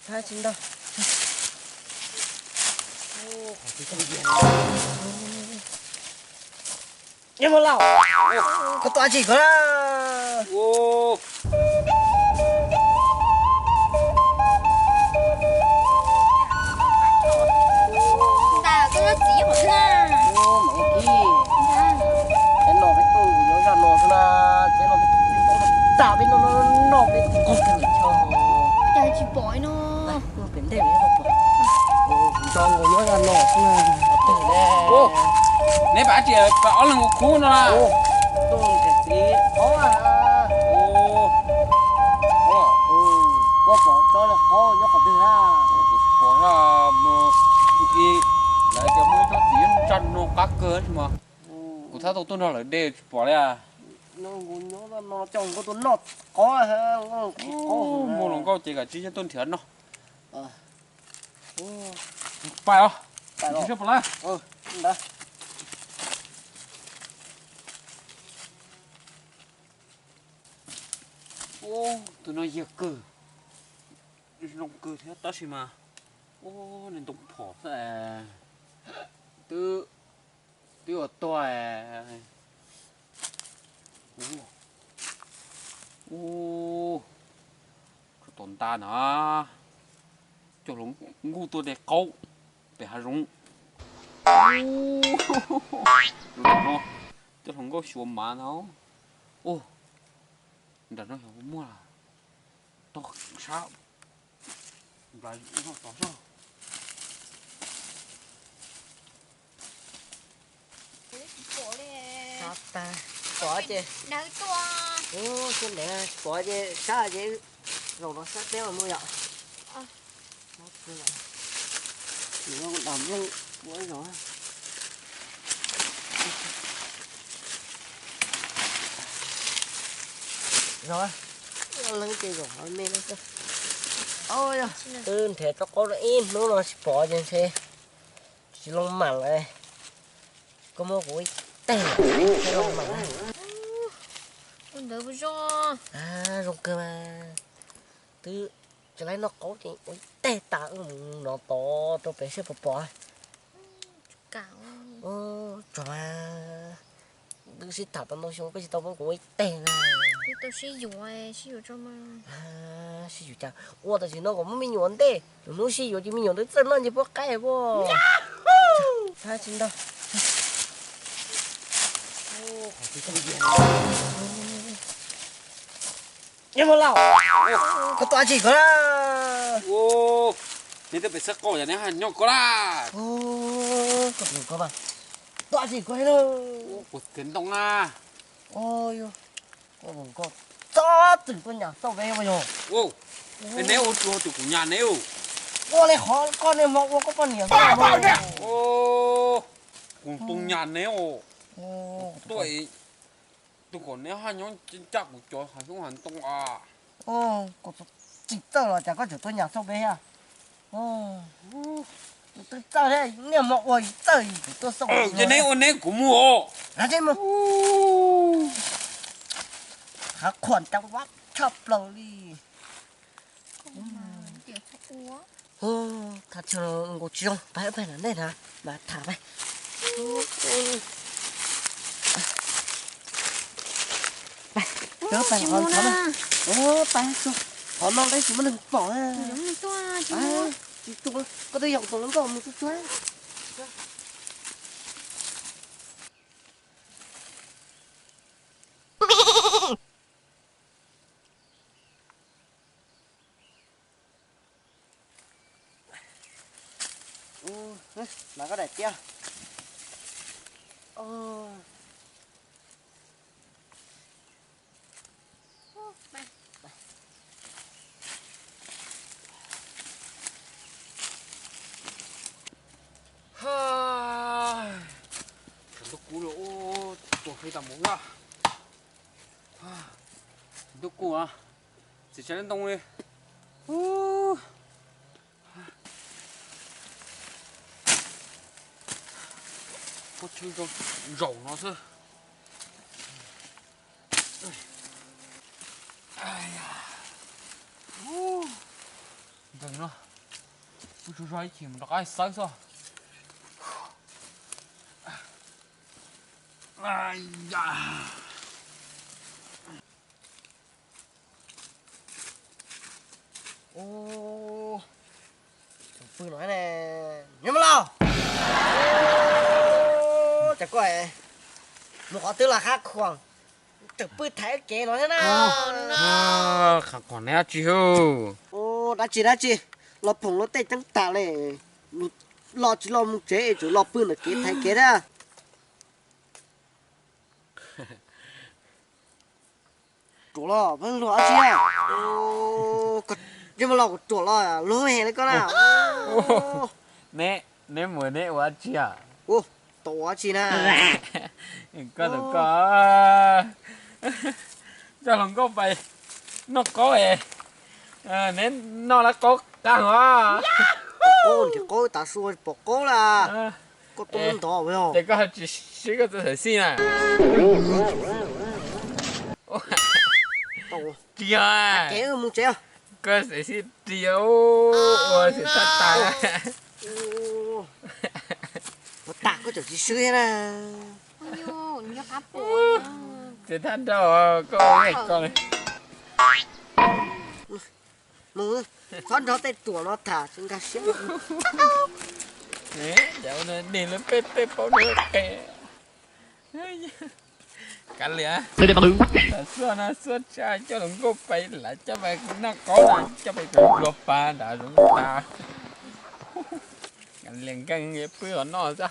Hai chín đâu. Ô, khỏi cái con gì. Nhưng mà lão, có tòa chỉ có là. Ô. Ta có nó chỉ một ha. Ô, mấy kì. Cái nó cái tù nó ra nó là cái nó cái đảo bên nó cái con cái mình cho. Trời chỉ bỏi nó. Nó biến thế đấy không. Ô, cho người nhớ ra nó là từ đây. Ô. Nãy bà chị bà là một khu nó là. Ô, tôi cái gì? Có à. Ô. Ô. Có bỏ cho là có nhớ khỏi từ ha. Bỏ là đi lại cho mới cho tiền chân nó cá cơ chứ mà. Của thao tôi nó là để bỏ đây à. Nó nhớ là nó trồng có tuấn nọt có ha. Ô, mua lòng câu chỉ cả chỉ cho tôi thiệt nó. Ô, Phải không? phải rồi. Chỉ cho bỏ lại. Đó. Ô, tụi nó giật cử. Lòng cử thế đó xí mà. Ô, nên tụng phỏ thế. Tư ở tòa. Ô, cái tồn ta nữa. Cho lúng ngu tôi để câu. Để hà rung. Ô, nó. Cho không có xuống mà nó. Ô, đã nó hiểu mua là. Tôi sao? Lại nó tỏ sao? Bỏ đi. Sao ta? Bỏ chứ. Đỡ toa. Ô, trên đấy bỏ chứ. Sao chứ? Rồi nó sát đéo mà mua nhọ. Nó cứ vậy. Nó còn đầm lên mỗi rồi. Rồi. Nó lưng chơi rồi. Nó mê nó cơ. Ôi da. Thế cho có nó in. Nó bỏ trên xe. Chỉ lông mặn này. Có một cái tè. Cái lông mặn này. Con đỡ bây giờ. À, rung cơ mà. Từ cho lấy nó có thì tè tạ nó to tôi phải xếp bỏ. Cảo. Cho mà đừng xịt thả tao nó xuống cái gì tao vẫn có cái tè này. Tôi sử dụng cho mà. À, sử dụng chả. Ủa tao chỉ nó có mấy nhuận thế. Nó sử dụng chỉ mấy nhuận tới chân nó chỉ bỏ cái vô. Hai chín đâu. Ô, khỏi cái con gì. Nhưng mà lão, có tòa chỉ có là. Ô, nên tôi phải sắc cổ nhà này hả nhóc có là. Ô, có được không bạn? Tòa chỉ có đâu. Ô, tiếng đông à. Ôi, có cho từng con nhà sau về bây giờ. Ô, nếu ô từ của nhà nếu. Ô này khó con này mọc có con nhiều sao mà. Ô, cùng tung nhà nếu. Ô, Tôi còn nếu hai nhóm chính chắc của chỗ hàng xuống hàng tông à. ô, có chỉ tao là chả có chỗ tôi nhà sau về à. Ô, tôi tao thế nếu mọc ôi trời tôi sau. Cái nếu của mua. Là thế mà. Hả khuẩn trong vắt chập lâu đi. Tiểu thật úa. Ô, thật cho nó ngồi chung, phải là đây hả? Bà thả bay. Bay, đỡ bay ngon lắm à? Ô, bay xuống. Họ mang đấy chỉ mà đừng bỏ à. Giống như toa chứ. À, chỉ chung có tôi dọn xuống rồi mình cứ chuối. Mà có đẹp chưa? Ô. Tôi cú rồi, ô, tôi phải tầm muốn à. Tôi cú à, chỉ cho nên đông đi. Có chơi cho rầu nó thôi. Ai da. gần nó bút chú roi chìm nó cái sáng sao ai da ô phương nói nè nhớ mà lao ô chả quậy một họ tư là khác khoảng tự bứt thái kế nó thế nào khá còn nè chiu ô đã chi lo phồng lo tê trắng tạ này lo chỉ lo một chế chủ lo bươn là kế thái kế đó chủ lo vẫn lo chi à ô nhưng mà lo của chủ lo à lo hè đấy con nào nè nè mùa nè quá chia ô tổ chi nè có được có cho lòng có vậy nó có vậy nên nó là có ta hả cô thì cô ta xua bỏ cô là cô tôi muốn tỏ phải không để có chỉ có thể xin à tổ chia kéo muốn chế có thể xin chiếu sẽ tắt ta mà tạ có chỉ suy hết à Ayo, nó cá bồi. sẽ tắt đâu có này con này mừng con nó tay tuổi nó thả trên cá xếp nè dạo này đi lên pê bao nhiêu kè cả lìa nó xưa cha cho đừng có phải lại cho mày nó có là cho mày tự gộp ba đã đúng ta cảnh liền căng nghiệp với nó ra